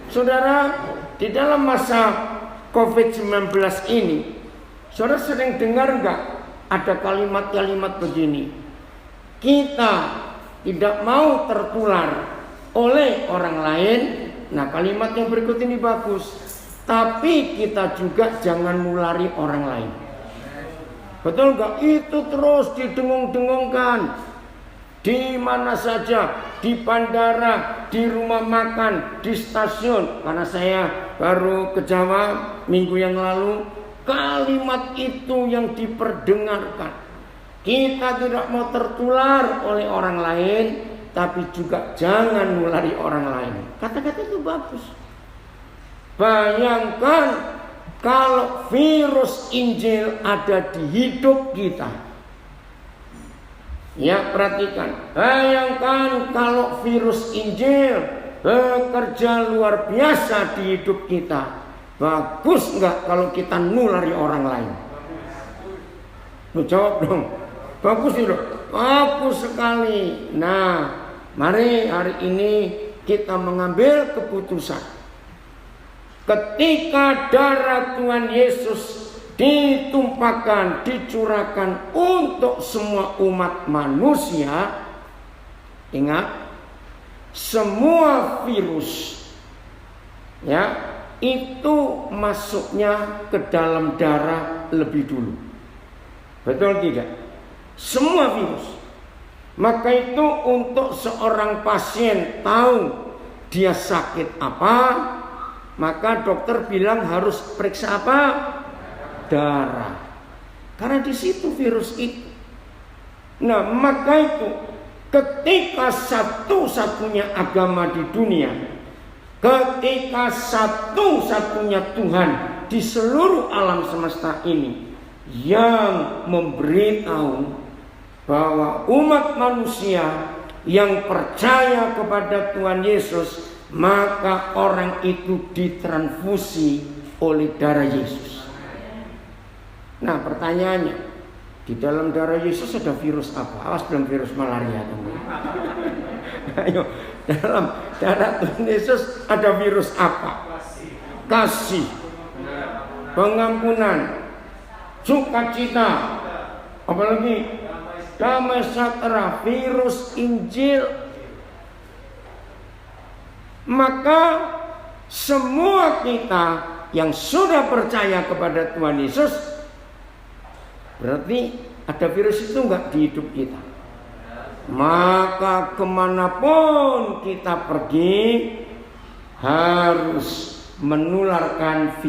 Saudara, di dalam masa COVID-19 ini, saudara sering dengar enggak ada kalimat-kalimat begini? Kita tidak mau tertular oleh orang lain. Nah, kalimat yang berikut ini bagus. Tapi kita juga jangan mulari orang lain. Betul enggak? Itu terus didengung-dengungkan. Di mana saja, di bandara, di rumah makan, di stasiun. Karena saya baru ke Jawa minggu yang lalu, kalimat itu yang diperdengarkan. Kita tidak mau tertular oleh orang lain, tapi juga jangan nulari orang lain. Kata-kata itu bagus. Bayangkan kalau virus Injil ada di hidup kita. Ya, perhatikan. Bayangkan kalau virus Injil bekerja luar biasa di hidup kita. Bagus enggak kalau kita nulari orang lain? Lu jawab dong. Bagus itu. Bagus sekali. Nah, mari hari ini kita mengambil keputusan. Ketika darah Tuhan Yesus ditumpahkan, dicurahkan untuk semua umat manusia, ingat, semua virus ya itu masuknya ke dalam darah lebih dulu. Betul tidak? Semua virus. Maka itu untuk seorang pasien tahu dia sakit apa, maka dokter bilang harus periksa apa? Darah. Karena di situ virus itu. Nah, maka itu ketika satu-satunya agama di dunia, ketika satu-satunya Tuhan di seluruh alam semesta ini yang memberitahu bahwa umat manusia yang percaya kepada Tuhan Yesus, maka orang itu ditransfusi oleh darah Yesus. Nah, pertanyaannya, di dalam darah Yesus ada virus apa? Awas belum virus malaria. Ayo, dalam darah Tuhan Yesus ada virus apa? Kasih, pengampunan, sukacita, apalagi damai sejahtera, virus Injil. Maka semua kita yang sudah percaya kepada Tuhan Yesus, berarti ada virus itu enggak di hidup kita. Maka kemanapun kita pergi harus menularkan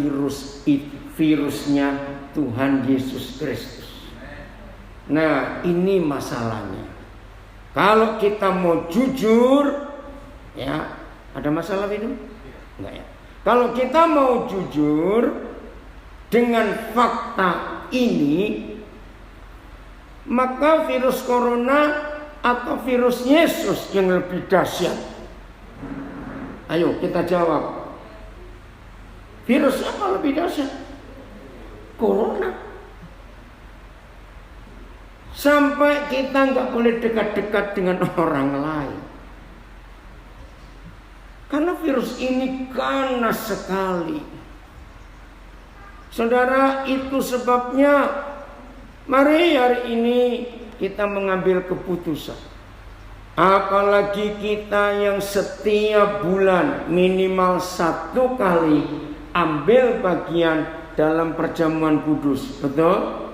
virusnya Tuhan Yesus Kristus. Nah, ini masalahnya. Kalau kita mau jujur, ya, ada masalah itu? Enggak ya. Kalau kita mau jujur dengan fakta ini, maka virus corona atau virus Yesus yang lebih dahsyat? Ayo kita jawab. Virus apa lebih dahsyat? Corona. Sampai kita nggak boleh dekat-dekat dengan orang lain. Karena virus ini ganas sekali. Saudara, itu sebabnya mari hari ini kita mengambil keputusan. Apalagi kita yang setiap bulan minimal 1 kali ambil bagian dalam perjamuan kudus. Betul?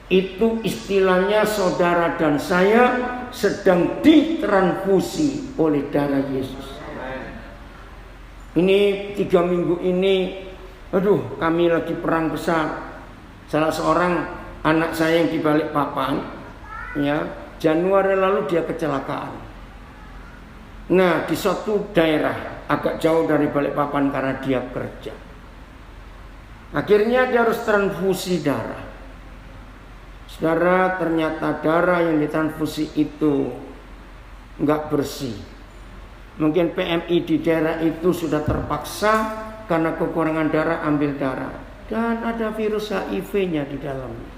Itu istilahnya saudara dan saya sedang ditransfusi oleh darah Yesus. Ini 3 minggu ini, aduh, kami lagi perang besar. Salah seorang anak saya yang di Balikpapan, ya, Januari lalu dia kecelakaan. Nah, di suatu daerah agak jauh dari Balikpapan karena dia kerja. Akhirnya dia harus transfusi darah. Saudara, ternyata darah yang ditransfusi itu enggak bersih. Mungkin PMI di daerah itu sudah terpaksa karena kekurangan darah ambil darah. Dan ada virus HIV-nya di dalamnya.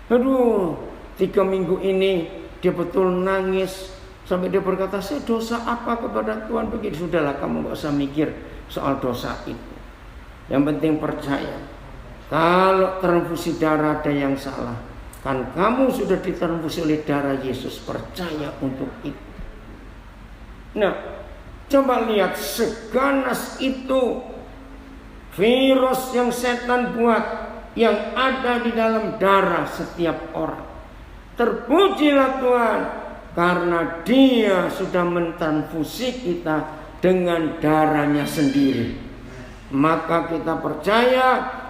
Aduh, 3 minggu ini dia betul nangis Sampai dia berkata, saya dosa apa kepada Tuhan begitu? Sudahlah, kamu gak usah mikir soal dosa itu. Yang penting percaya. Kalau transfusi darah ada yang salah, kan kamu sudah ditransfusi oleh darah Yesus. Percaya untuk itu. Nah, coba lihat seganas itu virus yang setan buat, yang ada di dalam darah setiap orang. Terpujilah Tuhan, karena Dia sudah mentransfusi kita dengan darahnya sendiri. Maka kita percaya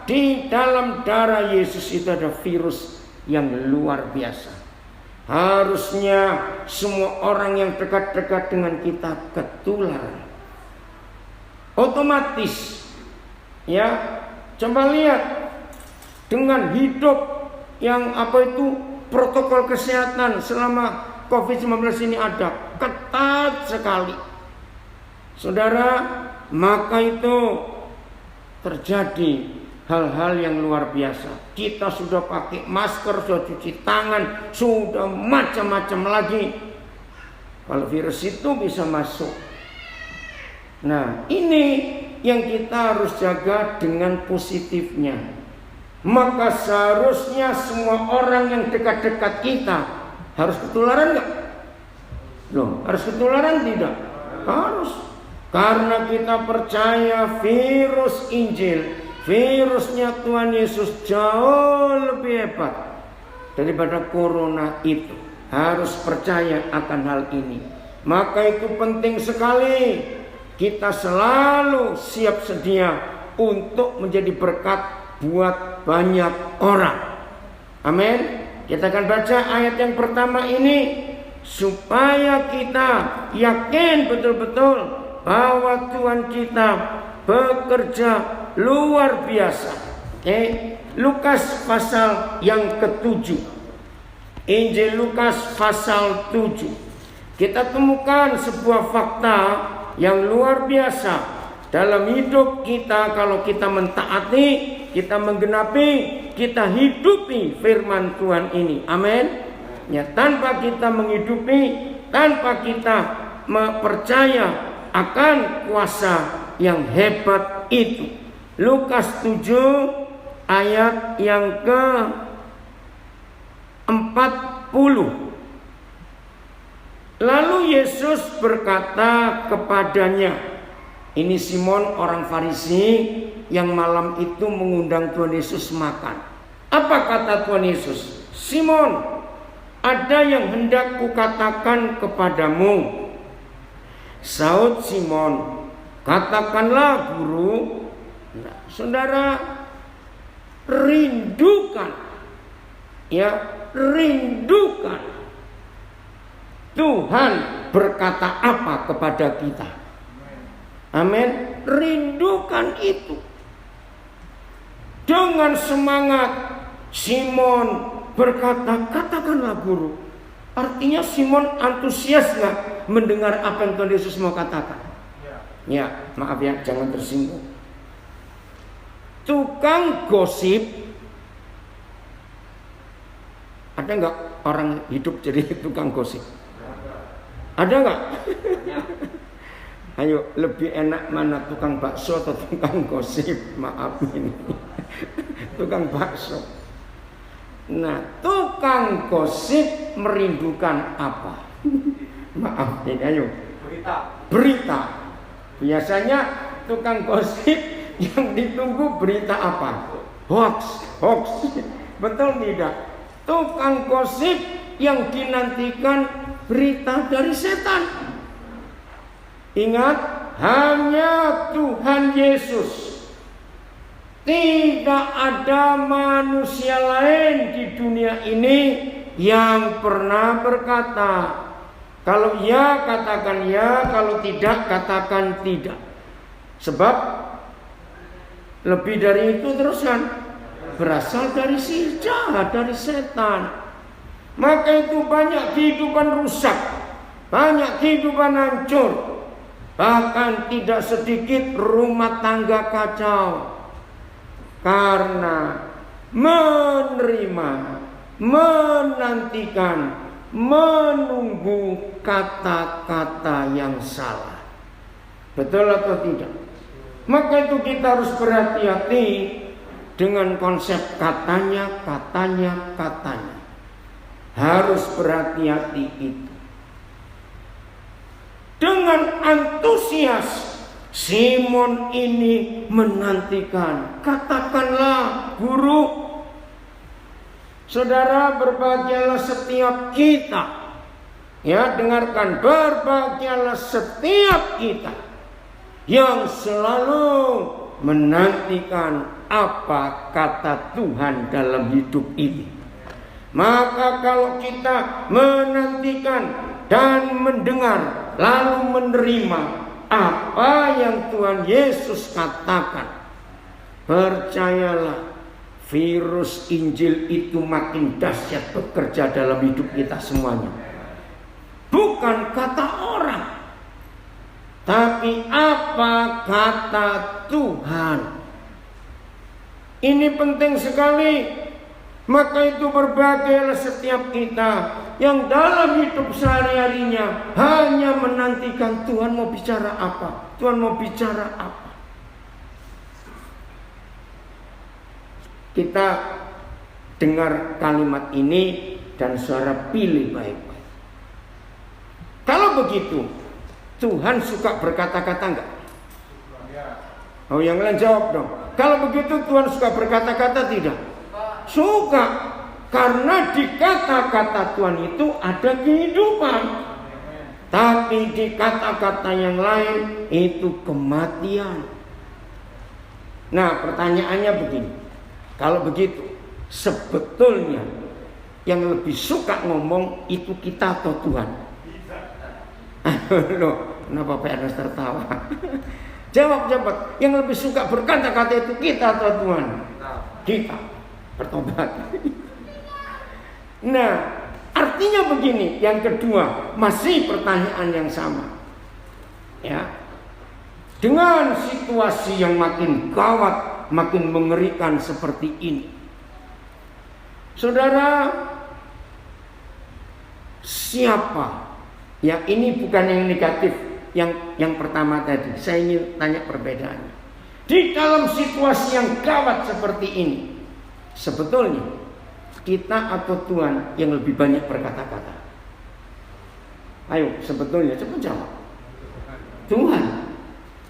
di dalam darah Yesus itu ada virus yang luar biasa. Harusnya semua orang yang dekat-dekat dengan kita ketularan. Otomatis. Ya, coba lihat dengan hidup yang protokol kesehatan selama COVID-19 ini ada, ketat sekali. Saudara, maka itu terjadi hal-hal yang luar biasa. Kita sudah pakai masker, sudah cuci tangan, sudah macam-macam lagi. Kalau virus itu bisa masuk. Nah, ini yang kita harus jaga dengan positifnya. Maka seharusnya semua orang yang dekat-dekat kita harus ketularan enggak? Loh, harus ketularan tidak? Harus. Karena kita percaya virus Injil, virusnya Tuhan Yesus jauh lebih hebat daripada corona itu. Harus percaya akan hal ini. Maka itu penting sekali kita selalu siap sedia untuk menjadi berkat buat banyak orang. Amin. Kita akan baca ayat yang pertama ini supaya kita yakin betul-betul bahwa Tuhan kita bekerja luar biasa. Lukas pasal yang ke-7. Injil Lukas pasal 7. Kita temukan sebuah fakta yang luar biasa dalam hidup kita. Kalau kita mentaati, kita menggenapi, kita hidupi firman Tuhan ini. Amin. Ya, tanpa kita menghidupi, tanpa kita percaya akan kuasa yang hebat itu. Lukas 7 ayat yang ke-40. Lalu Yesus berkata kepadanya, ini Simon orang Farisi yang malam itu mengundang Tuhan Yesus makan. Apa kata Tuhan Yesus? Simon, ada yang hendak kukatakan kepadamu. Saud Simon, katakanlah guru. Nah, saudara, rindukan Tuhan berkata apa kepada kita. Amin. Rindukan itu. Dengan semangat Simon berkata, katakanlah guru. Artinya Simon antusias gak mendengar apa yang Tuhan Yesus mau katakan? Ya, maaf ya, jangan tersinggung. Tukang gosip. Ada gak orang hidup jadi tukang gosip? Ada gak? Ayo, lebih enak mana tukang bakso atau tukang gosip? Maaf ini. Tukang bakso. Nah, tukang gosip merindukan apa? Maaf ini, ayo. Berita. Biasanya tukang gosip yang ditunggu berita apa? Hoax. Betul tidak? Tukang gosip yang dinantikan berita dari setan. Ingat, hanya Tuhan Yesus. Tidak ada manusia lain di dunia ini yang pernah berkata, kalau ya katakan ya, kalau tidak katakan tidak. Sebab lebih dari itu terus kan berasal dari si jahat, dari setan. Maka itu banyak kehidupan rusak, banyak kehidupan hancur, bahkan tidak sedikit rumah tangga kacau. Karena menerima, menantikan menunggu kata-kata yang salah. Betul atau tidak? Maka itu kita harus berhati-hati dengan konsep katanya. Harus berhati-hati itu. Dengan antusias Simon ini menantikan. Katakanlah, Guru. Saudara, berbahagialah setiap kita. Ya, dengarkan, berbahagialah setiap kita yang selalu menantikan apa kata Tuhan dalam hidup ini. Maka kalau kita menantikan dan mendengar lalu menerima apa yang Tuhan Yesus katakan, percayalah, virus Injil itu makin dahsyat bekerja dalam hidup kita semuanya. Bukan kata orang, tapi apa kata Tuhan. Ini penting sekali. Maka itu berbahagialah setiap kita yang dalam hidup sehari-harinya hanya menantikan Tuhan mau bicara apa. Tuhan mau bicara apa. Kita dengar kalimat ini dan saudara pilih baik-baik. Kalau begitu, Tuhan suka berkata-kata enggak? Oh, yang lain jawab dong. Kalau begitu Tuhan suka berkata-kata tidak? Suka. Karena di kata-kata Tuhan itu ada kehidupan. Tapi di kata-kata yang lain itu kematian. Nah, pertanyaannya begini. Kalau begitu, sebetulnya yang lebih suka ngomong itu kita atau Tuhan? Loh, kenapa Pak Ernest tertawa? Jawab. Yang lebih suka berkata-kata itu kita atau Tuhan? Kita. Bertobat. Nah, artinya begini. Yang kedua, masih pertanyaan yang sama. Ya. Dengan situasi yang makin gawat, makin mengerikan seperti ini, saudara, siapa? Ya, ini bukan yang negatif, yang pertama tadi. Saya ingin tanya perbedaannya. Di dalam situasi yang gawat seperti ini, sebetulnya kita atau Tuhan yang lebih banyak berkata-kata? Ayo, sebetulnya cepat jawab. Tuhan.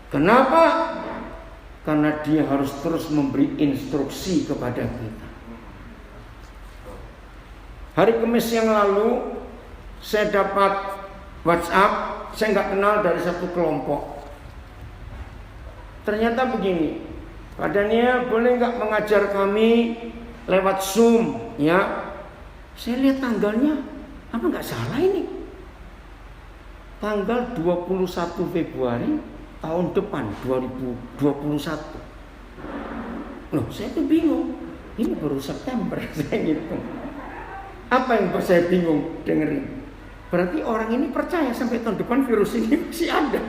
Kenapa? Karena dia harus terus memberi instruksi kepada kita. Hari Kamis yang lalu saya dapat WhatsApp, saya nggak kenal dari satu kelompok. Ternyata begini, Pak Daniel boleh nggak mengajar kami lewat Zoom? Ya, saya lihat tanggalnya, apa nggak salah ini? Tanggal 21 Februari tahun depan 2021. Loh, saya tuh bingung. Ini baru September saya ngitung. Apa yang saya bingung dengerin? Berarti orang ini percaya sampai tahun depan virus ini masih ada.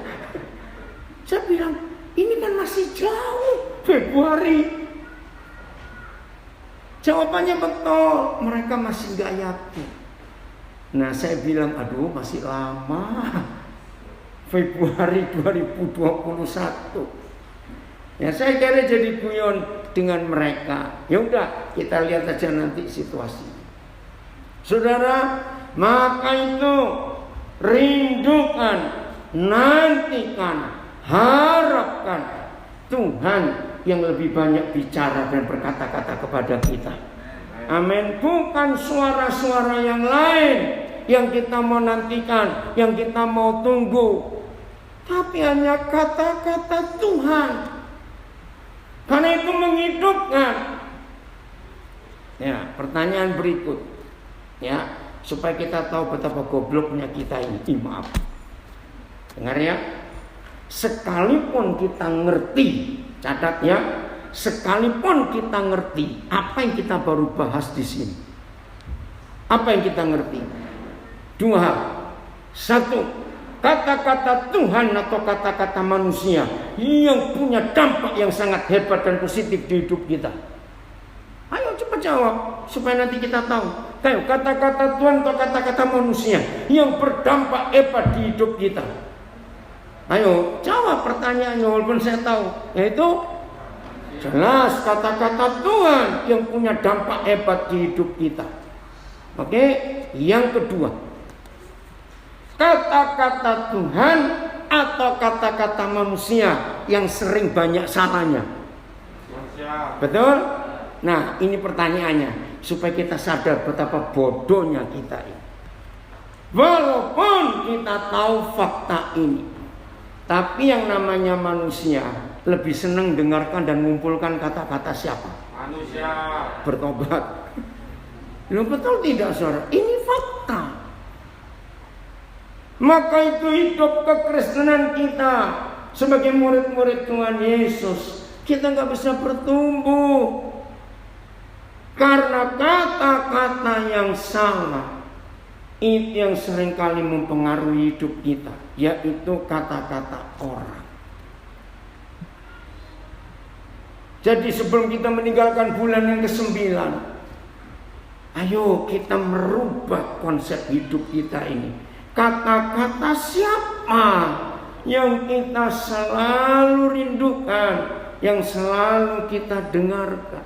Saya bilang, ini kan masih jauh, Februari. Jawabannya betul, mereka masih gak yakin. Nah, saya bilang, aduh masih lama. Februari 2021. Ya, saya kira jadi guyon dengan mereka. Ya udah, kita lihat aja nanti situasi. Saudara, maka itu rindukan, nantikan, harapkan Tuhan yang lebih banyak bicara dan berkata-kata kepada kita. Amin. Bukan suara-suara yang lain yang kita mau nantikan, yang kita mau tunggu, tapi hanya kata-kata Tuhan. Karena itu menghidupkan. Ya, pertanyaan berikut, ya, supaya kita tahu betapa gobloknya kita ini. Maaf. Dengar ya. Sekalipun kita ngerti, catat ya, sekalipun kita ngerti apa yang kita baru bahas di sini. Apa yang kita ngerti? Dua hal. Satu, kata-kata Tuhan atau kata-kata manusia yang punya dampak yang sangat hebat dan positif di hidup kita. Ayo cepat jawab supaya nanti kita tahu. Ayo, kata-kata Tuhan atau kata-kata manusia yang berdampak hebat di hidup kita. Ayo, jawab pertanyaannya walaupun saya tahu. Yaitu jelas kata-kata Tuhan yang punya dampak hebat di hidup kita. Oke, yang kedua, kata-kata Tuhan atau kata-kata manusia yang sering banyak salahnya. Betul? Nah, ini pertanyaannya supaya kita sadar betapa bodohnya kita ini. Walaupun kita tahu fakta ini, tapi yang namanya manusia lebih senang dengarkan dan mengumpulkan kata-kata siapa? Manusia. Bertobat. Loh, betul tidak, saudara? Ini fakta. Maka itu hidup kekristenan kita sebagai murid-murid Tuhan Yesus, kita nggak bisa bertumbuh karena kata-kata yang salah. Itu yang seringkali mempengaruhi hidup kita, yaitu kata-kata orang. Jadi sebelum kita meninggalkan bulan yang ke-9, ayo kita merubah konsep hidup kita ini. Kata-kata siapa yang kita selalu rindukan, yang selalu kita dengarkan.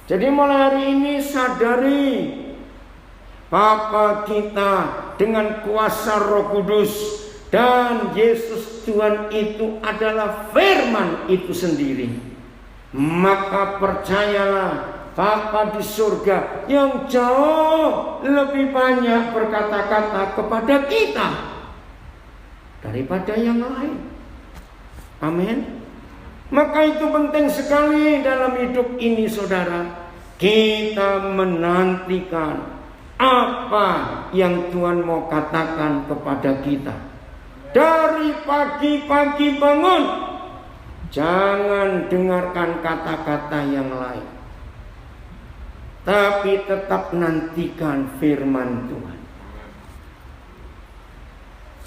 Jadi mulai hari ini sadari Bapa kita dengan kuasa Roh Kudus dan Yesus Tuhan itu adalah firman itu sendiri. Maka percayalah, Bapa di surga yang jauh lebih banyak berkata-kata kepada kita daripada yang lain. Amin. Maka itu penting sekali dalam hidup ini, saudara. Kita menantikan apa yang Tuhan mau katakan kepada kita. Dari pagi-pagi bangun, jangan dengarkan kata-kata yang lain, tapi tetap nantikan firman Tuhan.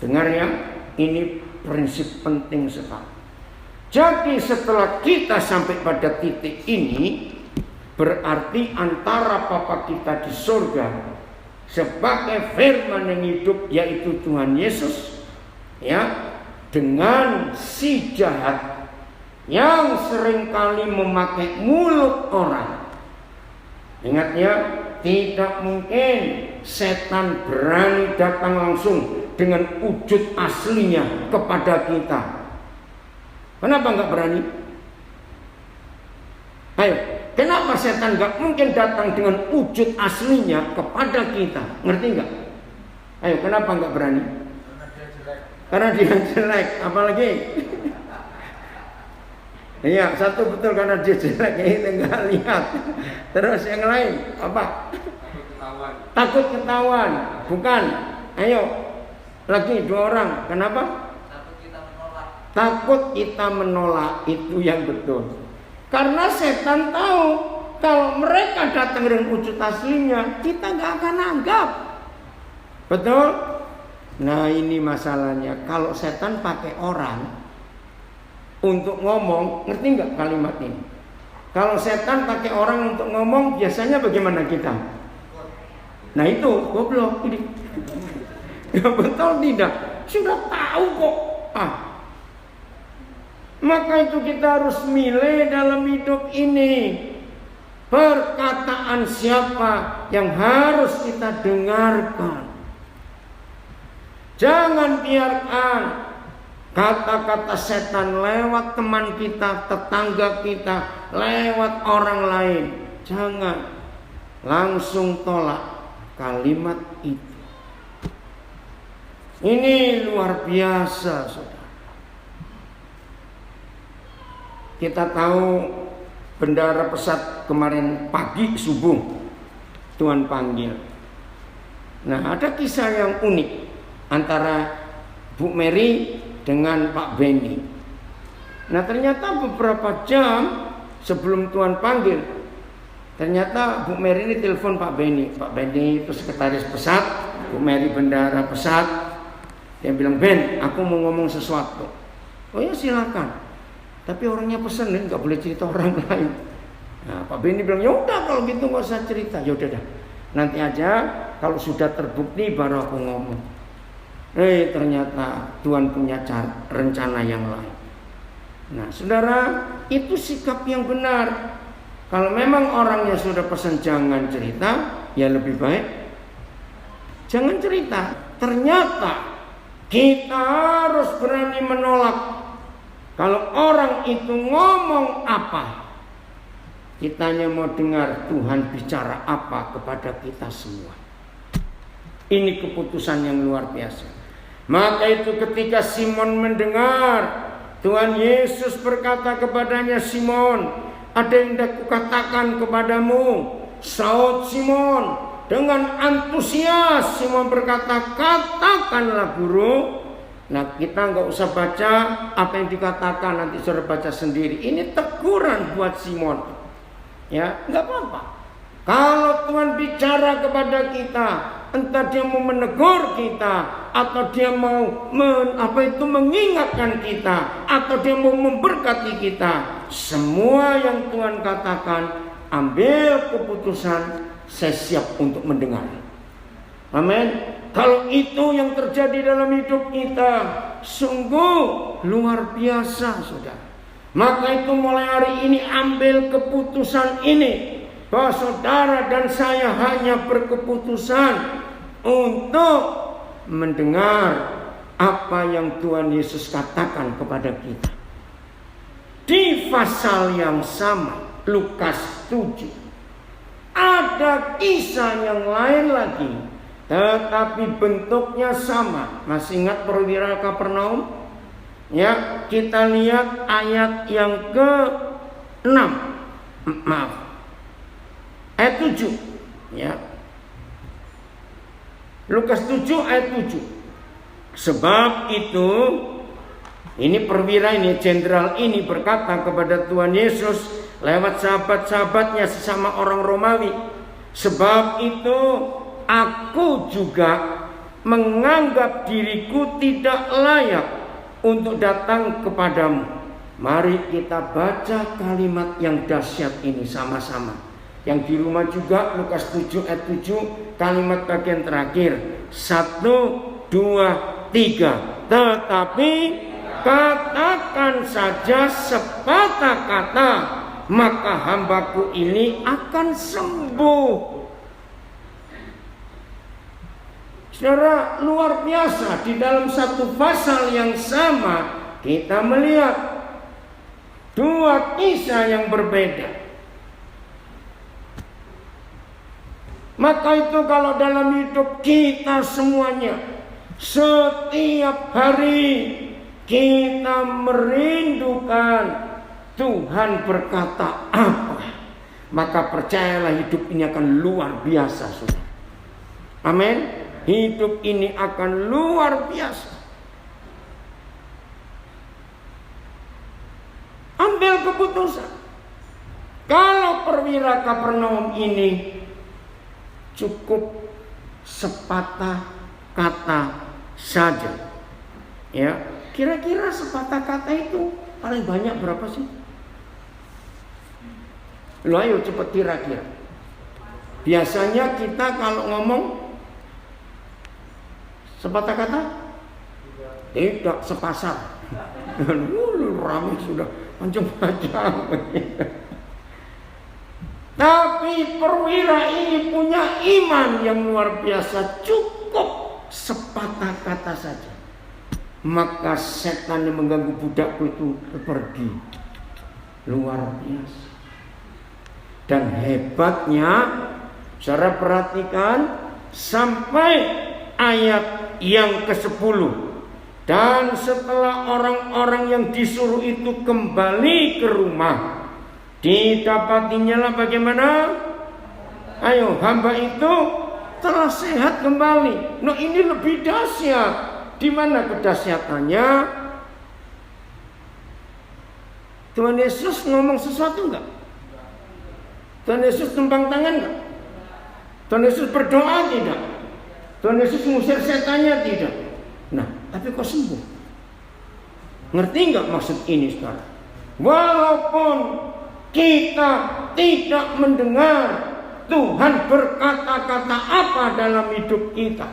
Dengar ya, ini prinsip penting sekali. Jadi setelah kita sampai pada titik ini, berarti antara Bapa kita di surga sebagai firman yang hidup, yaitu Tuhan Yesus, ya, dengan si jahat yang seringkali memakai mulut orang. Ingat ya, tidak mungkin setan berani datang langsung dengan wujud aslinya kepada kita. Kenapa nggak berani? Ayo, kenapa setan nggak mungkin datang dengan wujud aslinya kepada kita? Ngerti nggak? Ayo, kenapa nggak berani? Karena dia jelek. Apalagi? Iya, satu betul karena dia jelek, kita nggak lihat. Terus yang lain apa? Takut ketahuan. Bukan. Ayo, lagi 2 orang. Kenapa? Takut kita menolak, itu yang betul. Karena setan tahu kalau mereka datang dengan wujud aslinya, kita nggak akan anggap. Betul? Nah, ini masalahnya. Kalau setan pakai orang untuk ngomong, ngerti nggak kalimat ini? Kalau setan pakai orang untuk ngomong, biasanya bagaimana kita? Nah itu goblok ini. Ya, betul tidak? Sudah tahu kok. Maka itu kita harus milih dalam hidup ini. Perkataan siapa yang harus kita dengarkan. Jangan biarkan kata-kata setan lewat teman kita, tetangga kita, lewat orang lain. Jangan. Langsung tolak kalimat itu. Ini luar biasa, saudara. Kita tahu bendara pesat kemarin pagi subuh Tuhan panggil. Nah, ada kisah yang unik antara Bu Mary dengan Pak Benny. Nah, ternyata beberapa jam sebelum Tuhan panggil, ternyata Bu Mary ini telepon Pak Benny. Pak Benny itu sekretaris pesat, Bu Mary bendara pesat. Dia bilang, "Ben, aku mau ngomong sesuatu." "Oh ya, silakan. Tapi orangnya pesen nih, nggak boleh cerita orang lain." Nah, Pak Benny bilang, ya udah kalau gitu nggak usah cerita. Ya udah dah, nanti aja kalau sudah terbukti baru aku ngomong. Ternyata Tuhan punya rencana yang lain. Nah, saudara, itu sikap yang benar. Kalau memang orangnya sudah pesan jangan cerita, ya lebih baik jangan cerita. Ternyata kita harus berani menolak. Kalau orang itu ngomong apa, kita hanya mau dengar Tuhan bicara apa kepada kita semua. Ini keputusan yang luar biasa. Maka itu ketika Simon mendengar Tuhan Yesus berkata kepadanya, Simon, ada yang hendak kukatakan kepadamu. Saud Simon, dengan antusias Simon berkata, katakanlah guru. Nah, kita nggak usah baca apa yang dikatakan, nanti saudara baca sendiri. Ini teguran buat Simon. Ya, nggak apa-apa. Kalau Tuhan bicara kepada kita, entah dia mau menegur kita, atau dia mau mengingatkan kita, atau dia mau memberkati kita, semua yang Tuhan katakan, ambil keputusan, saya siap untuk mendengar. Amin. Kalau itu yang terjadi dalam hidup kita, sungguh luar biasa, saudara. Maka itu mulai hari ini ambil keputusan ini, bahwa saudara dan saya hanya berkeputusan untuk mendengar apa yang Tuhan Yesus katakan kepada kita. Di pasal yang sama, Lukas 7, ada kisah yang lain lagi, tetapi bentuknya sama. Masih ingat perwira Kapernaum? Ya, kita lihat ayat yang ke-6. Ayat 7. Ya. Lukas 7 ayat 7. Sebab itu, ini perwira ini, jenderal ini berkata kepada Tuhan Yesus lewat sahabat-sahabatnya sesama orang Romawi, sebab itu aku juga menganggap diriku tidak layak untuk datang kepadamu. Mari kita baca kalimat yang dahsyat ini sama-sama. Yang di rumah juga, Lukas 7 ayat 7, kalimat bagian terakhir. 1, 2, 3. Tetapi katakan saja sepatah kata, maka hambaku ini akan sembuh. Saudara, luar biasa, di dalam satu pasal yang sama kita melihat dua kisah yang berbeda. Maka itu kalau dalam hidup kita semuanya, setiap hari kita merindukan Tuhan berkata apa, maka percayalah hidup ini akan luar biasa, saudara. Amin. Hidup ini akan luar biasa. Ambil keputusan. Kalau perwira Kapernaum ini cukup sepatah kata saja, ya, kira-kira sepatah kata itu paling banyak berapa sih? Lo ayo cepet kira-kira. Biasanya kita kalau ngomong sepatah kata, tidak sepasar. Ramai sudah macam-macam. Tapi perwira ini punya iman yang luar biasa, cukup sepatah kata saja, maka setan yang mengganggu budakku itu pergi. Luar biasa. Dan hebatnya, saudara perhatikan sampai ayat yang ke-10. Dan setelah orang-orang yang disuruh itu kembali ke rumah, didapatinya lah bagaimana? Ayo, hamba itu telah sehat kembali. Nah, ini lebih dahsyat. Di mana kedahsyatannya? Tuhan Yesus ngomong sesuatu enggak? Tuhan Yesus tumpang tangan enggak? Tuhan Yesus berdoa tidak? Tuhan Yesus mengusir setannya tidak? Nah, tapi kok sembuh? Ngerti enggak maksud ini sekarang? Walaupun kita tidak mendengar Tuhan berkata-kata apa dalam hidup kita.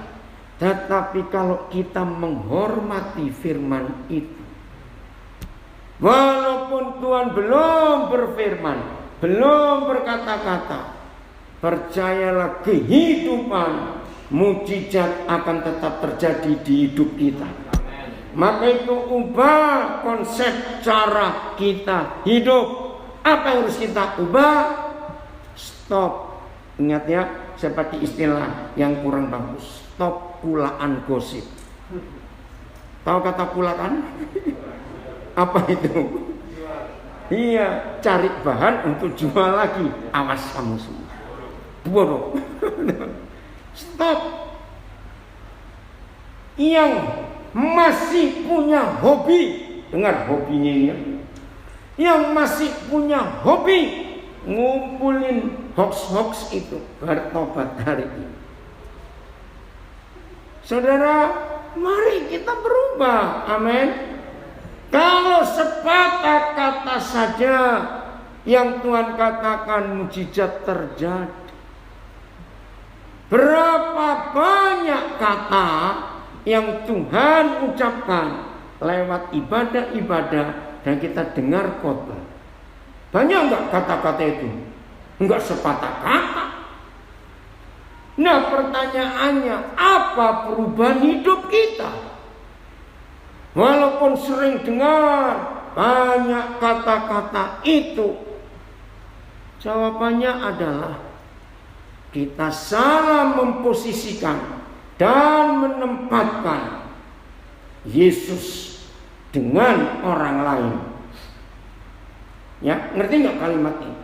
Tetapi kalau kita menghormati firman itu, walaupun Tuhan belum berfirman, belum berkata-kata, percayalah kehidupan mujizat akan tetap terjadi di hidup kita. Maka itu ubah konsep cara kita hidup. Apa yang harus kita ubah? Stop. Ingat ya, seperti istilah yang kurang bagus. Stop pulaan gosip. Tahu kata pulaan? Apa itu? Iya, cari bahan untuk jual lagi. Awas kamu semua. Bodoh. Stop. Yang masih punya hobi, dengar hobinya ini. Yang masih punya hobi ngumpulin hoax-hoax itu, bertobat hari ini. Saudara, mari kita berubah. Amin. Kalau sepatah kata saja yang Tuhan katakan mujizat terjadi. Berapa banyak kata yang Tuhan ucapkan lewat ibadah-ibadah dan kita dengar khotbah. Banyak enggak kata-kata itu? Enggak sepatah kata. Nah, pertanyaannya, apa perubahan hidup kita? Walaupun sering dengar banyak kata-kata itu, jawabannya adalah kita salah memposisikan dan menempatkan Yesus dengan orang lain. Ya, ngerti nggak kalimat ini?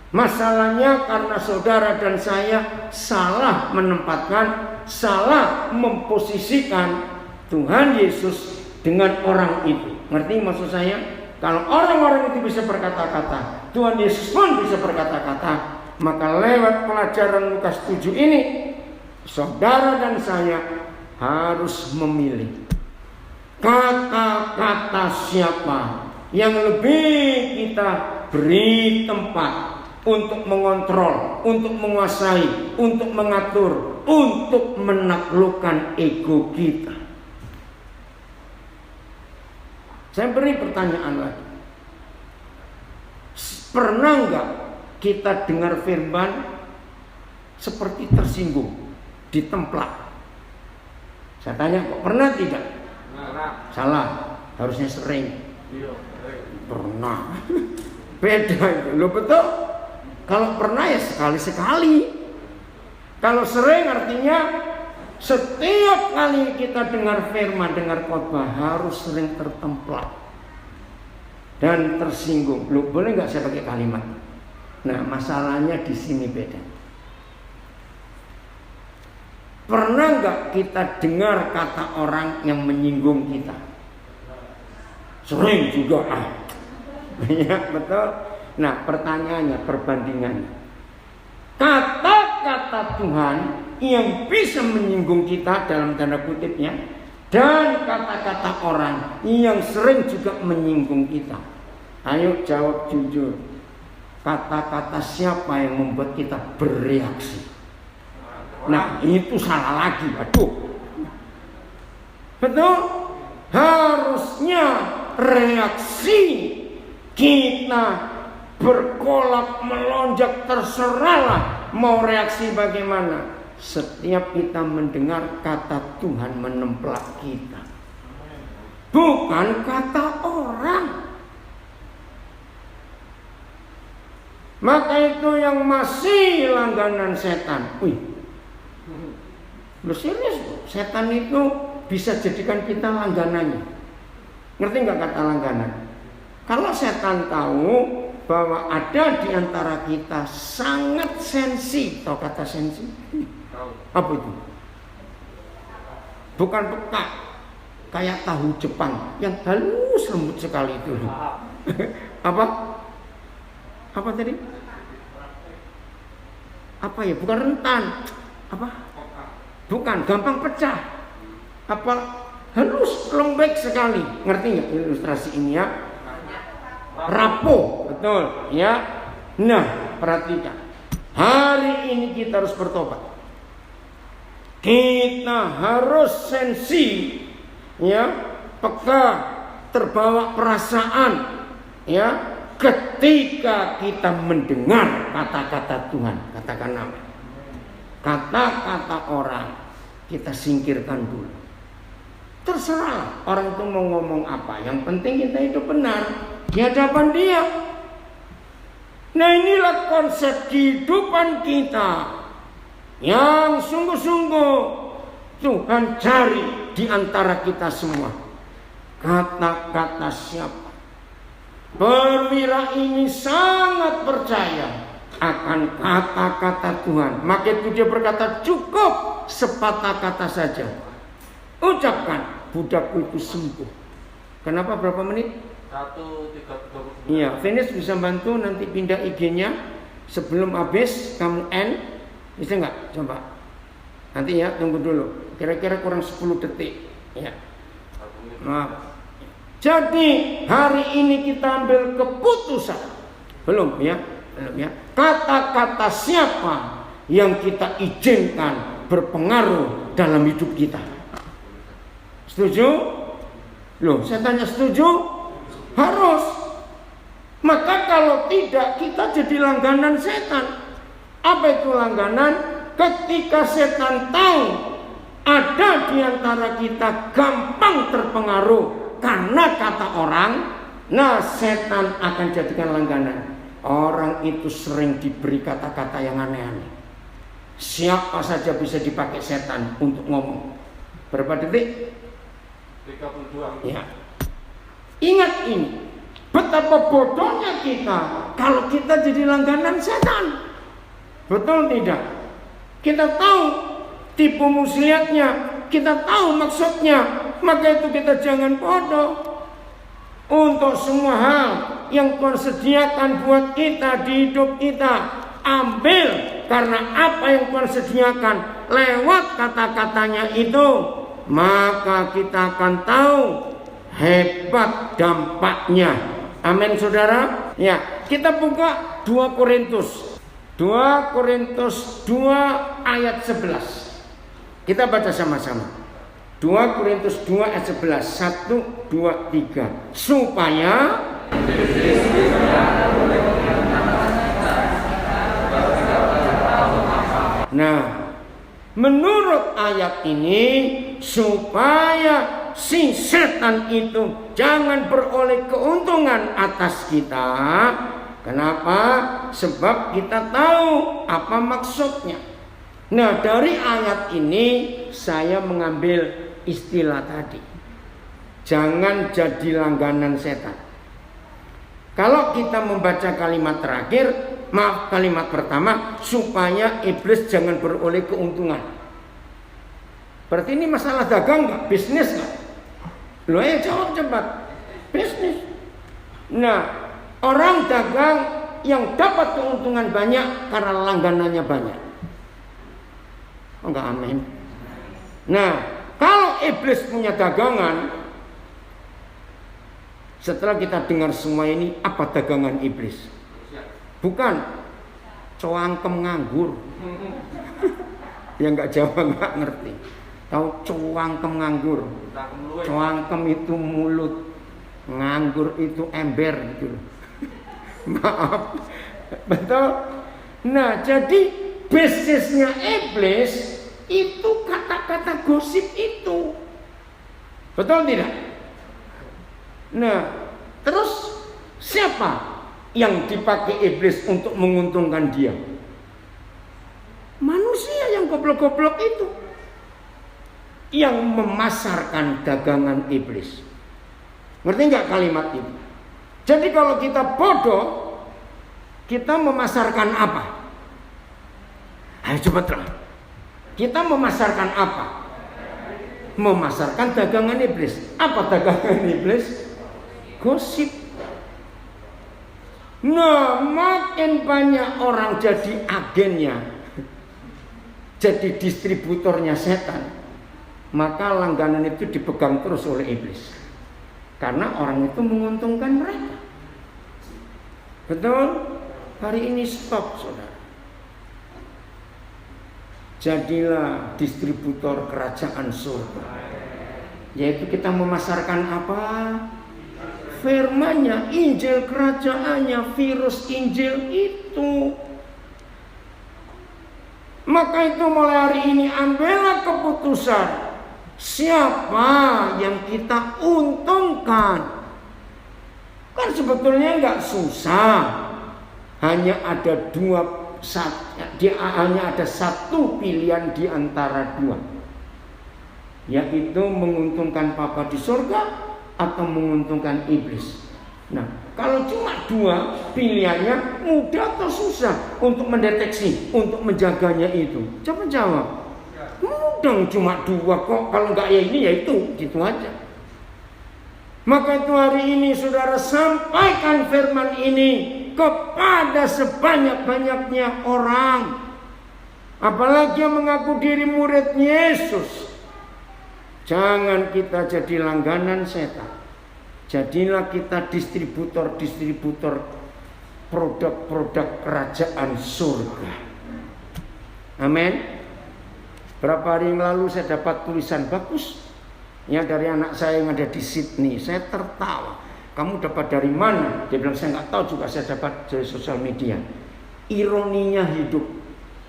Masalahnya karena saudara dan saya salah menempatkan, salah memposisikan Tuhan Yesus dengan orang itu. Ngerti maksud saya? Kalau orang-orang itu bisa berkata-kata, Tuhan Yesus pun bisa berkata-kata, maka lewat pelajaran Lukas 7 ini, saudara dan saya harus memilih kata-kata siapa yang lebih kita beri tempat untuk mengontrol, untuk menguasai, untuk mengatur, untuk menaklukkan ego kita. Saya beri pertanyaan lagi. Pernah enggak kita dengar firman seperti tersinggung, ditemplak? Saya tanya, kok pernah tidak? Salah, harusnya sering. Pernah. Beda itu, lo betul? Kalau pernah ya sekali-sekali. Kalau sering artinya setiap kali kita dengar firman, dengar khotbah harus sering tertemplak dan tersinggung. Lo boleh nggak saya pakai kalimat? Nah, masalahnya di sini beda. Pernah nggak kita dengar kata orang yang menyinggung kita? Sering juga. Ya, betul. Nah, pertanyaannya, perbandingannya. Kata-kata Tuhan yang bisa menyinggung kita dalam tanda kutipnya, dan kata-kata orang yang sering juga menyinggung kita. Ayo jawab jujur. Kata-kata siapa yang membuat kita bereaksi? Nah, itu salah lagi. Aduh. Betul? Harusnya reaksi kita berkolak melonjak, terserahlah mau reaksi bagaimana. Setiap kita mendengar kata Tuhan menemplak kita, bukan kata orang. Maka itu yang masih langganan setan. Wih, lu serius? Setan itu bisa jadikan kita langganannya. Ngerti nggak kata langganan? Kalau setan tahu bahwa ada di antara kita sangat sensi, tahu kata sensi? Apa itu? Bukan pekat, kayak tahu Jepang yang halus lembut sekali itu. Apa? Apa tadi? Apa ya? Bukan rentan. Apa? Bukan, gampang pecah. Apa? Halus, lembek sekali. Ngerti nggak ilustrasi ini ya? Rapuh, betul ya. Nah, perhatikan. Hari ini kita harus bertobat. Kita harus sensi, ya, peka, terbawa perasaan, ya, ketika kita mendengar kata-kata Tuhan. Katakan amin. Kata-kata orang kita singkirkan dulu. Terserah orang itu mau ngomong apa, yang penting kita itu benar di hadapan Dia. Nah, inilah konsep kehidupan kita yang sungguh-sungguh Tuhan cari di antara kita semua. Kata-kata siapa? Perwira ini sangat percaya akan kata-kata Tuhan. Maka itu dia berkata, cukup sepatah kata saja. Ucapkan, budakku itu sembuh. Kenapa berapa menit? 1:30. Iya, Venus bisa bantu nanti pindah IG-nya sebelum habis kamu end. Bisa nggak? Coba. Nanti ya, tunggu dulu. Kira-kira kurang 10 detik. Ya. Maaf. Jadi hari ini kita ambil keputusan. Belum ya? Belum ya? Kata-kata siapa yang kita izinkan berpengaruh dalam hidup kita? Setuju? Loh, saya tanya setuju? Harus. Maka kalau tidak, kita jadi langganan setan. Apa itu langganan? Ketika setan tahu ada di antara kita gampang terpengaruh karena kata orang, nah setan akan jadikan langganan. Orang itu sering diberi kata-kata yang aneh-aneh. Siapa saja bisa dipakai setan untuk ngomong. Berapa detik? 32. Ya. Ingat ini, betapa bodohnya kita kalau kita jadi langganan setan. Betul tidak? Kita tahu tipu muslihatnya, kita tahu maksudnya, maka itu kita jangan bodoh. Untuk semua hal yang Tuhan sediakan buat kita di hidup kita, ambil, karena apa yang Tuhan sediakan lewat kata-katanya itu, maka kita akan tahu hebat dampaknya. Amin saudara. Ya, kita buka 2 Korintus 2 ayat 11. Kita baca sama-sama. 2 Korintus 2 ayat 11. 1, 2, 3. Supaya nah, menurut ayat ini, supaya si setan itu jangan beroleh keuntungan atas kita. Kenapa? Sebab kita tahu apa maksudnya. Nah, dari ayat ini saya mengambil istilah tadi. Jangan jadi langganan setan. Kalau kita membaca kalimat terakhir, kalimat pertama, supaya iblis jangan beroleh keuntungan. Berarti ini masalah dagang nggak? Bisnis nggak? Lo ya jawab cepat. Bisnis. Nah, orang dagang yang dapat keuntungan banyak karena langganannya banyak. Oh, enggak, amin. Nah, kalau iblis punya dagangan, setelah kita dengar semua ini, apa dagangan iblis? Bukan coangkem nganggur. Yang enggak Jawa enggak ngerti. Tahu coangkem nganggur? Coangkem itu mulut, nganggur itu ember gitu. Maaf, betul. Nah, jadi bisnisnya iblis itu kata-kata gosip itu, betul tidak? Nah, terus siapa yang dipakai iblis untuk menguntungkan dia? Manusia yang goblok-goblok itu, yang memasarkan dagangan iblis. Ngerti nggak kalimat itu? Jadi kalau kita bodoh, kita memasarkan apa? Ayo coba terang. Kita memasarkan apa? Memasarkan dagangan iblis. Apa dagangan iblis? Gosip. Nah, makin banyak orang jadi agennya, jadi distributornya setan, maka langganan itu dipegang terus oleh iblis. Karena orang itu menguntungkan mereka. Betul? Hari ini stop, saudara. Jadilah distributor kerajaan surga. Yaitu kita memasarkan apa? Firman-Nya, Injil kerajaannya, virus Injil itu. Maka itu mulai hari ini ambillah keputusan. Siapa yang kita untungkan? Kan sebetulnya nggak susah. Hanya ada hanya ada satu pilihan di antara dua, yaitu menguntungkan Bapa di surga atau menguntungkan iblis. Nah, kalau cuma dua pilihannya, mudah atau susah untuk mendeteksi, untuk menjaganya itu? Coba jawab. Mudah, cuma dua kok. Kalau nggak ya ini ya itu, gitu aja. Maka itu hari ini saudara sampaikan firman ini kepada sebanyak-banyaknya orang. Apalagi yang mengaku diri murid Yesus. Jangan kita jadi langganan setan. Jadilah kita distributor produk-produk kerajaan surga. Amin. Berapa hari yang lalu saya dapat tulisan bagus ya dari anak saya yang ada di Sydney. Saya tertawa. Kamu dapat dari mana? Dia bilang saya nggak tahu juga, saya dapat dari sosial media. Ironinya hidup,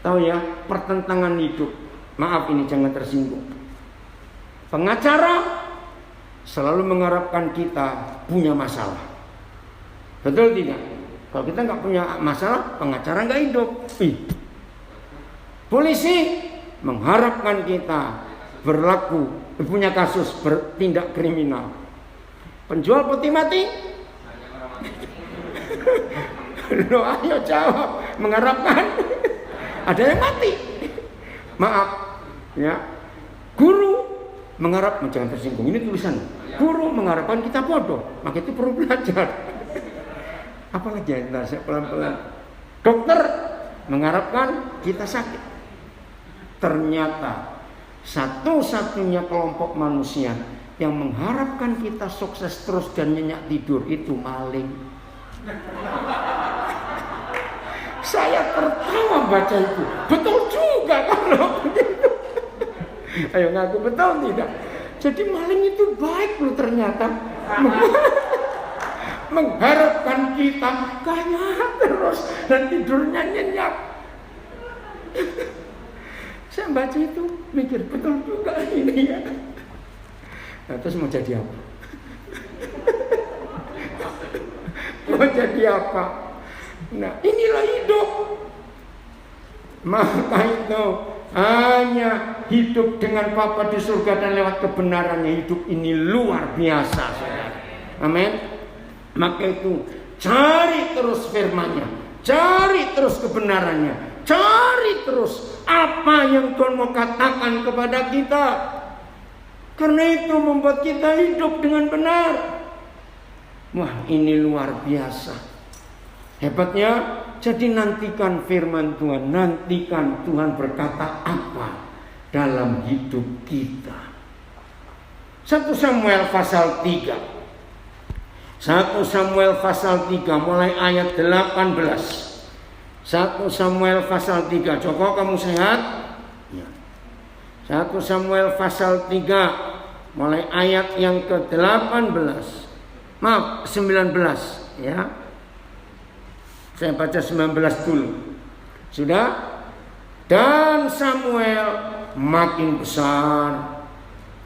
tahu ya, pertentangan hidup. Maaf ini jangan tersinggung. Pengacara selalu mengharapkan kita punya masalah. Betul tidak? Kalau kita nggak punya masalah, pengacara nggak hidup. Polisi mengharapkan kita punya kasus bertindak kriminal. Penjual peti mati? Loh, ayo jawab. Mengharapkan ada yang mati. Maaf, ya. Guru mengharap, jangan tersinggung. Ini tulisan. Guru mengharapkan kita bodoh, maka itu perlu belajar. Apalagi ya, ntar saya pelan-pelan. Dokter mengharapkan kita sakit. Ternyata satu-satunya kelompok manusia yang mengharapkan kita sukses terus dan nyenyak tidur itu maling. Saya tertawa baca itu. Betul juga kalau begitu. Ayo ngaku betul tidak? Jadi maling itu baik loh ternyata. Mengharapkan kita kaya terus dan tidurnya nyenyak. Saya baca itu mikir betul juga ini ya. Nah, terus mau jadi apa? Mau jadi apa? Nah, inilah hidup. Maka itu hanya hidup dengan Bapa di surga dan lewat kebenarannya. Hidup ini luar biasa, saudara. Amin. Maka itu cari terus firman-Nya, cari terus kebenarannya, cari terus apa yang Tuhan mau katakan kepada kita. Karena itu membuat kita hidup dengan benar. Wah, ini luar biasa. Hebatnya, jadi nantikan firman Tuhan. Nantikan Tuhan berkata apa dalam hidup kita. 1 Samuel pasal 3. 1 Samuel pasal 3 mulai ayat 18. 1 Samuel pasal 3. Joko kamu sehat? 1 Samuel pasal 3 mulai ayat yang ke-18. Maaf, 19 ya. Saya baca 19 dulu. Sudah? Dan Samuel makin besar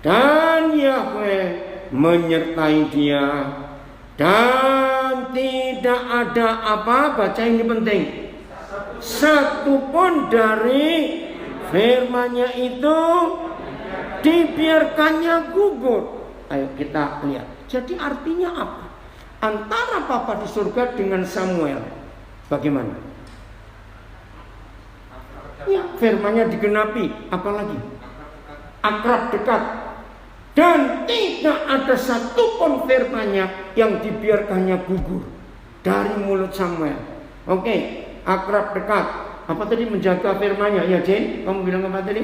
dan Yahweh menyertai dia dan tidak ada apa, baca ini penting, satupun dari firman-Nya itu dibiarkannya gugur. Ayo kita lihat. Jadi artinya apa? Antara Bapa di surga dengan Samuel, bagaimana? Ya, firman-Nya digenapi. Apalagi? Akrab dekat. Dan tidak ada satupun firman-Nya yang dibiarkannya gugur dari mulut Samuel. Oke, akrab dekat. Apa tadi? Menjaga firman-Nya. Ya Jen, kamu bilang apa tadi?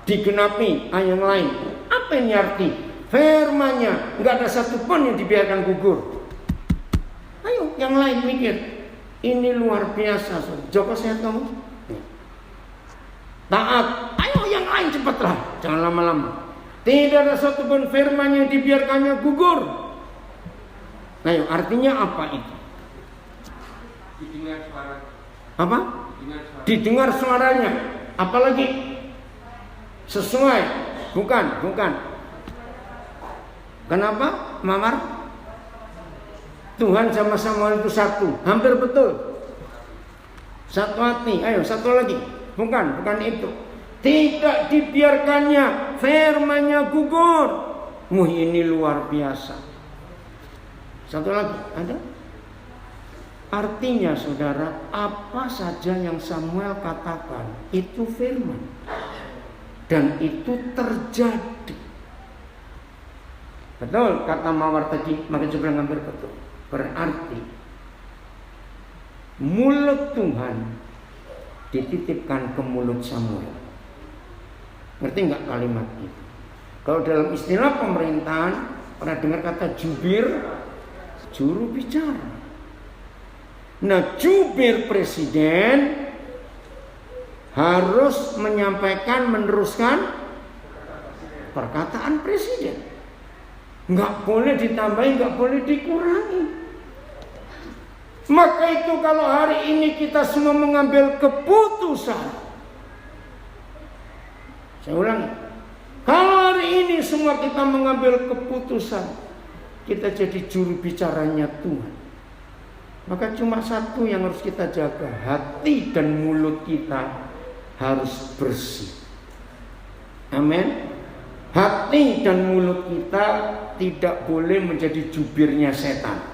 Digenapi, yang lain. Apa ini arti? Firman-Nya nggak ada satupun yang dibiarkan gugur. Ayo, yang lain mikir. Ini luar biasa. Joko sehat kamu? Taat. Ayo yang lain cepatlah. Jangan lama-lama. Tidak ada satu pun firman yang dibiarkannya gugur. Ayo, artinya apa itu? Didengar suara. Apa? Didengar suaranya. Apalagi? Sesuai. Bukan. Kenapa? Mamar? Tuhan sama Samuel itu satu. Hampir betul. Satu hati. Ayo, satu lagi. Bukan itu. Tidak dibiarkannya firman-Nya gugur. Ini luar biasa. Satu lagi, ada? Artinya saudara, apa saja yang Samuel katakan itu firman. Dan itu terjadi. Betul kata Mawar tadi, makin sebelah hampir betul. Berarti mulut Tuhan dititipkan ke mulut Samuel. Ngerti nggak kalimat itu? Kalau dalam istilah pemerintahan pernah dengar kata jubir, juru bicara. Nah, jubir presiden harus menyampaikan, meneruskan perkataan presiden. Nggak boleh ditambahi, nggak boleh dikurangi. Maka itu kalau hari ini kita semua mengambil keputusan, saya ulangi, kalau hari ini semua kita mengambil keputusan, kita jadi juru bicaranya Tuhan. Maka cuma satu yang harus kita jaga, hati dan mulut kita harus bersih. Amin. Hati dan mulut kita tidak boleh menjadi jubirnya setan.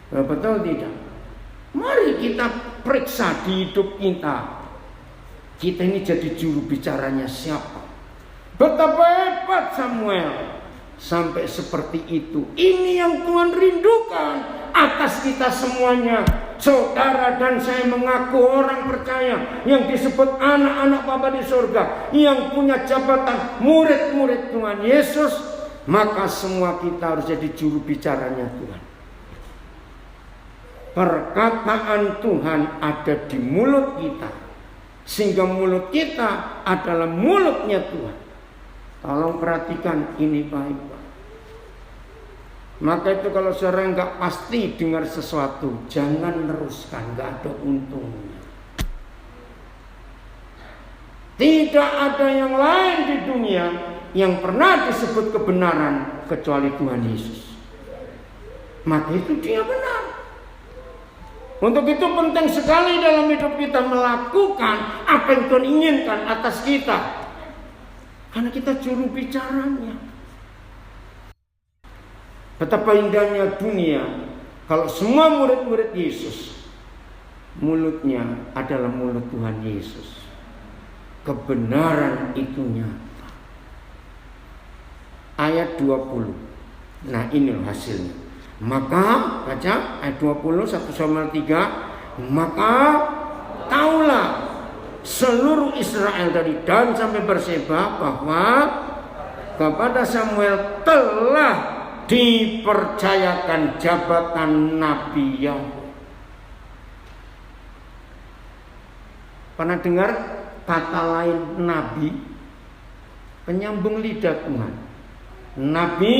Betul tidak? Mari kita periksa di hidup kita. Kita ini jadi juru bicaranya siapa? Betapa hebat Samuel sampai seperti itu. Ini yang Tuhan rindukan atas kita semuanya. Saudara dan saya mengaku orang percaya yang disebut anak-anak Bapa di surga, yang punya jabatan murid-murid Tuhan Yesus, maka semua kita harus jadi juru bicaranya Tuhan. Perkataan Tuhan ada di mulut kita, sehingga mulut kita adalah mulutnya Tuhan. Tolong perhatikan ini baik-baik. Maka itu kalau saudara nggak pasti dengar sesuatu, jangan teruskan, nggak ada untungnya. Tidak ada yang lain di dunia yang pernah disebut kebenaran kecuali Tuhan Yesus. Maka itu dia benar. Untuk itu penting sekali dalam hidup kita melakukan apa yang Tuhan inginkan atas kita. Karena kita juru bicaranya. Betapa indahnya dunia kalau semua murid-murid Yesus mulutnya adalah mulut Tuhan Yesus. Kebenaran itu nyata. Ayat 20. Nah ini hasilnya. Maka baca ayat 20 1 Samuel 3. Maka taulah seluruh Israel dari Dan sampai Berseba bahwa kepada Samuel telah dipercayakan jabatan Nabi Yahweh. Pernah dengar kata lain Nabi? Penyambung lidah Tuhan. Nabi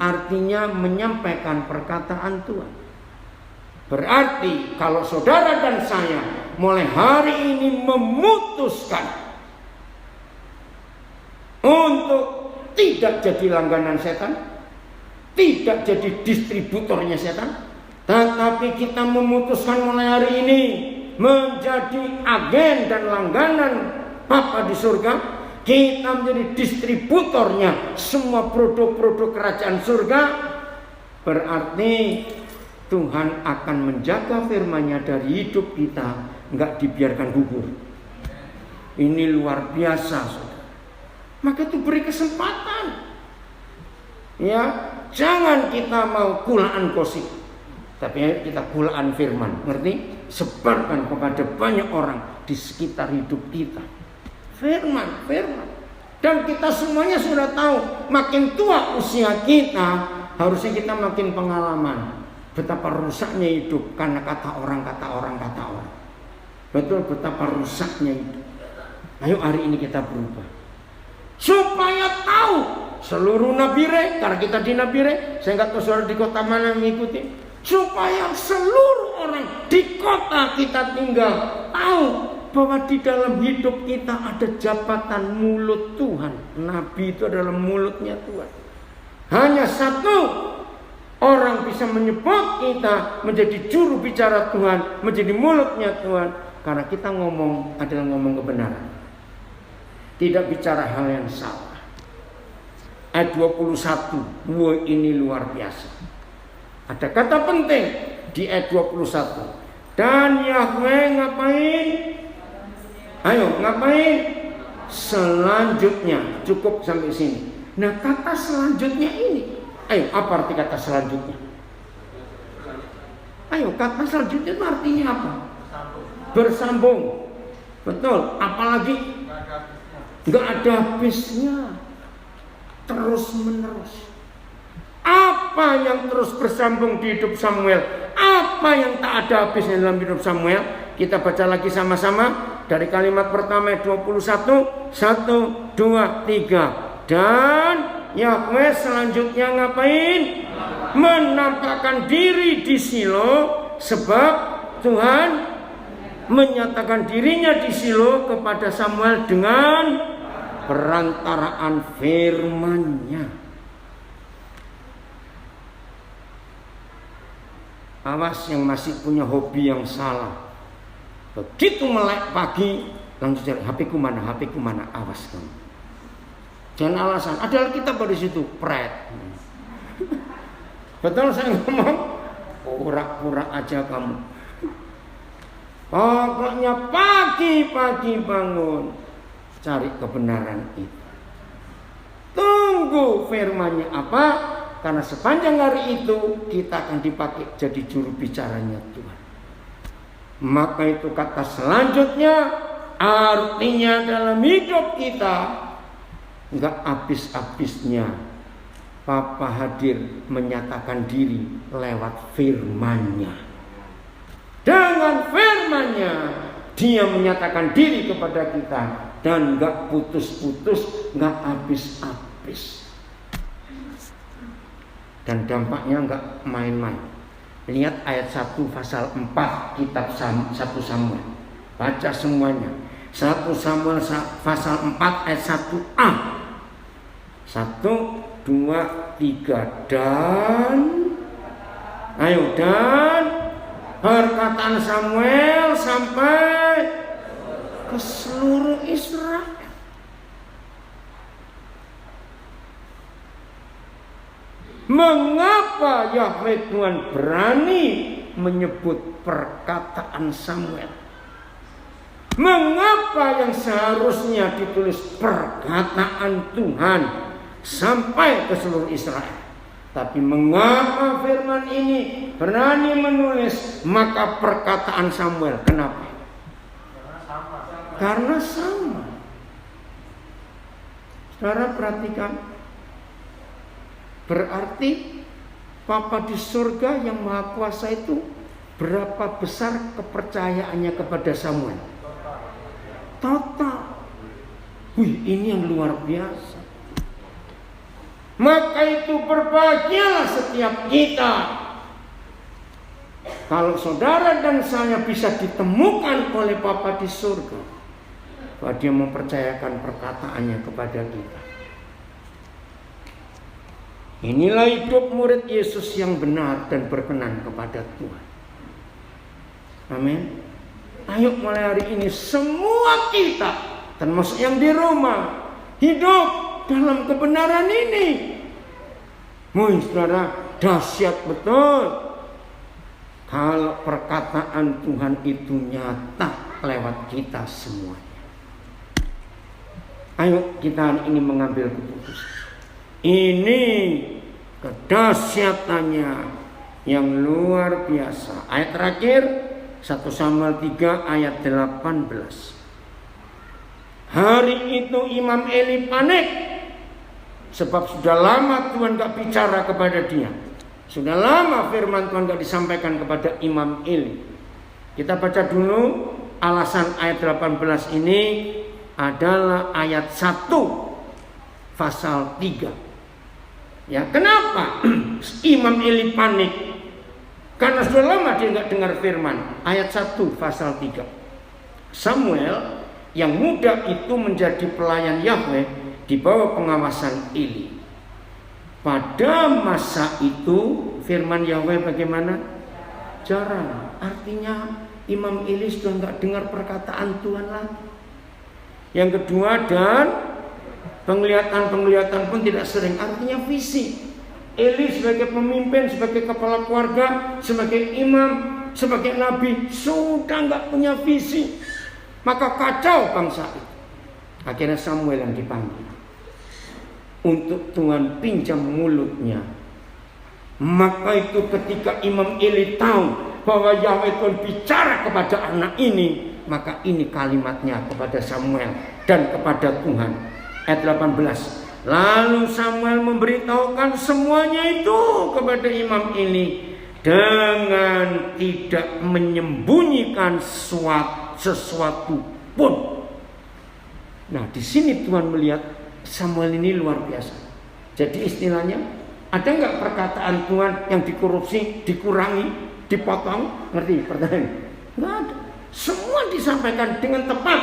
artinya menyampaikan perkataan Tuhan. Berarti kalau saudara dan saya mulai hari ini memutuskan untuk tidak jadi langganan setan, tidak jadi distributornya setan, tetapi kita memutuskan mulai hari ini menjadi agen dan langganan Bapa di surga. Kita menjadi distributornya semua produk-produk kerajaan surga. Berarti Tuhan akan menjaga firman-Nya dari hidup kita, enggak dibiarkan gugur. Ini luar biasa, saudara. Maka itu beri kesempatan. Ya, jangan kita mau kulaan gosip, tapi kita kulaan firman. Ngerti? Sebarkan kepada banyak orang di sekitar hidup kita. Firman. Dan kita semuanya sudah tahu, makin tua usia kita, harusnya kita makin pengalaman. Betapa rusaknya hidup karena kata orang. Betul, betapa rusaknya hidup. Ayo hari ini kita berubah. Supaya tahu seluruh Nabire, karena kita di Nabire, saya nggak tahu saudara di kota mana yang mengikuti. Supaya seluruh orang di kota kita tinggal tahu bahwa di dalam hidup kita ada jabatan mulut Tuhan. Nabi itu adalah mulutnya Tuhan. Hanya satu orang bisa menyebut kita menjadi juru bicara Tuhan, menjadi mulutnya Tuhan, karena kita ngomong adalah ngomong kebenaran, tidak bicara hal yang salah. Ayat 21, wah ini luar biasa. Ada kata penting di ayat 21. Dan Yahweh ngapain? Ayo ngapain? Selanjutnya. Cukup sampai sini. Nah kata selanjutnya ini, ayo apa arti kata selanjutnya? Ayo kata selanjutnya itu artinya apa? Bersambung. Betul. Apalagi nggak ada habisnya. Terus menerus. Apa yang terus bersambung di hidup Samuel? Apa yang tak ada habisnya dalam hidup Samuel? Kita baca lagi sama-sama dari kalimat pertama 21. 1, 2, 3. Dan Yahweh selanjutnya ngapain? Menampakkan diri di Shilo, sebab Tuhan menyatakan dirinya di Shilo kepada Samuel dengan perantaraan firman-Nya. Awas yang masih punya hobi yang salah. Begitu melek pagi langsung cari HP ku mana, awas kamu. Jangan alasan, ada kita pada situ, pret. Betul saya ngomong, pura-pura aja kamu. Pokoknya pagi-pagi bangun, cari kebenaran itu. Tunggu firman-Nya apa? Karena sepanjang hari itu kita akan dipakai jadi juru bicaranya Tuhan. Maka itu kata selanjutnya artinya dalam hidup kita enggak habis-habisnya Papa hadir menyatakan diri lewat firman-Nya. Dengan firman-Nya Dia menyatakan diri kepada kita dan enggak putus-putus, enggak habis-habis. Dan dampaknya enggak main-main. Lihat ayat 1 pasal 4 kitab 1 Samuel. Baca semuanya. 1 Samuel pasal 4 ayat 1a. 1, 2, 3. Dan ayo, dan perkataan Samuel sampai ke seluruh Israel. Mengapa Yahweh Tuhan berani menyebut perkataan Samuel? Mengapa yang seharusnya ditulis perkataan Tuhan sampai ke seluruh Israel? Tapi mengapa firman ini berani menulis maka perkataan Samuel? Kenapa? Karena sama. Saudara perhatikan. Berarti Papa di surga yang Maha Kuasa itu berapa besar kepercayaannya kepada Samuel? Total. Wih, ini yang luar biasa. Maka itu berbahagialah setiap kita kalau saudara dan saya bisa ditemukan oleh Papa di surga bahwa Dia mempercayakan perkataannya kepada kita. Inilah hidup murid Yesus yang benar dan berkenan kepada Tuhan. Amin. Ayo mulai hari ini semua kita, termasuk yang di rumah, hidup dalam kebenaran ini. Saudara, dahsyat betul kalau perkataan Tuhan itu nyata lewat kita semuanya. Ayo kita hari ini mengambil keputusan. Ini kedahsyatannya yang luar biasa. Ayat terakhir 1 Samuel 3 ayat 18. Hari itu Imam Eli panik sebab sudah lama Tuhan gak bicara kepada dia. Sudah lama firman Tuhan tidak disampaikan kepada Imam Eli. Kita baca dulu alasan ayat 18 ini adalah ayat 1 pasal 3. Ya, kenapa Imam Eli panik? Karena sudah lama dia nggak dengar firman. Ayat 1 pasal 3. Samuel yang muda itu menjadi pelayan Yahweh di bawah pengawasan Eli. Pada masa itu firman Yahweh bagaimana? Jarang. Artinya Imam Eli sudah nggak dengar perkataan Tuhan lagi. Yang kedua, dan penglihatan pun tidak sering. Artinya visi. Eli sebagai pemimpin, sebagai kepala keluarga, sebagai imam, sebagai nabi sudah nggak punya visi. Maka kacau bangsa itu. Akhirnya Samuel yang dipanggil untuk Tuhan pinjam mulutnya. Maka itu ketika Imam Eli tahu bahwa Yahweh Tuhan bicara kepada anak ini, maka ini kalimatnya kepada Samuel dan kepada Tuhan. Ayat 18. Lalu Samuel memberitahukan semuanya itu kepada Imam Eli dengan tidak menyembunyikan sesuatu pun. Nah, di sini Tuhan melihat Samuel ini luar biasa. Jadi istilahnya, ada nggak perkataan Tuhan yang dikorupsi, dikurangi, dipotong? Ngerti pertanyaan? Nggak ada. Semua disampaikan dengan tepat.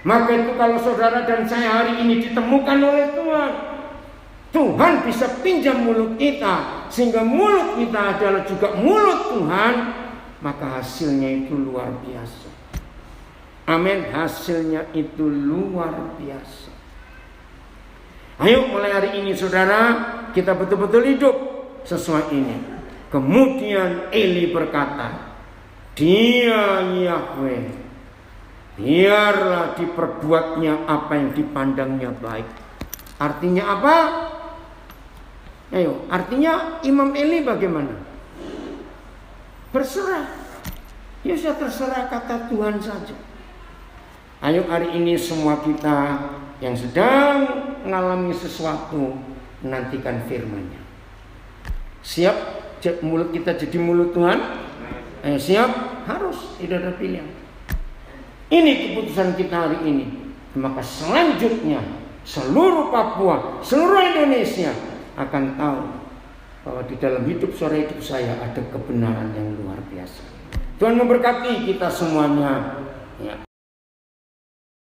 Maka itu kalau saudara dan saya hari ini ditemukan oleh Tuhan, Tuhan bisa pinjam mulut kita, sehingga mulut kita adalah juga mulut Tuhan, maka hasilnya itu luar biasa. Amin. Hasilnya itu luar biasa. Ayo mulai hari ini saudara, kita betul-betul hidup sesuai ini. Kemudian Eli berkata, dia Yahweh, biarlah diperbuatnya apa yang dipandangnya baik. Artinya apa? Ayo, artinya Imam Eli bagaimana? Berserah. Ya sudah terserah kata Tuhan saja. Ayo hari ini semua kita yang sedang mengalami sesuatu, nantikan firman-Nya. Siap mulut kita jadi mulut Tuhan? Ayo siap? Harus, tidak ada pilihan. Ini keputusan kita hari ini. Maka selanjutnya seluruh Papua, seluruh Indonesia akan tahu bahwa di dalam hidup saya ada kebenaran yang luar biasa. Tuhan memberkati kita semuanya. Ya.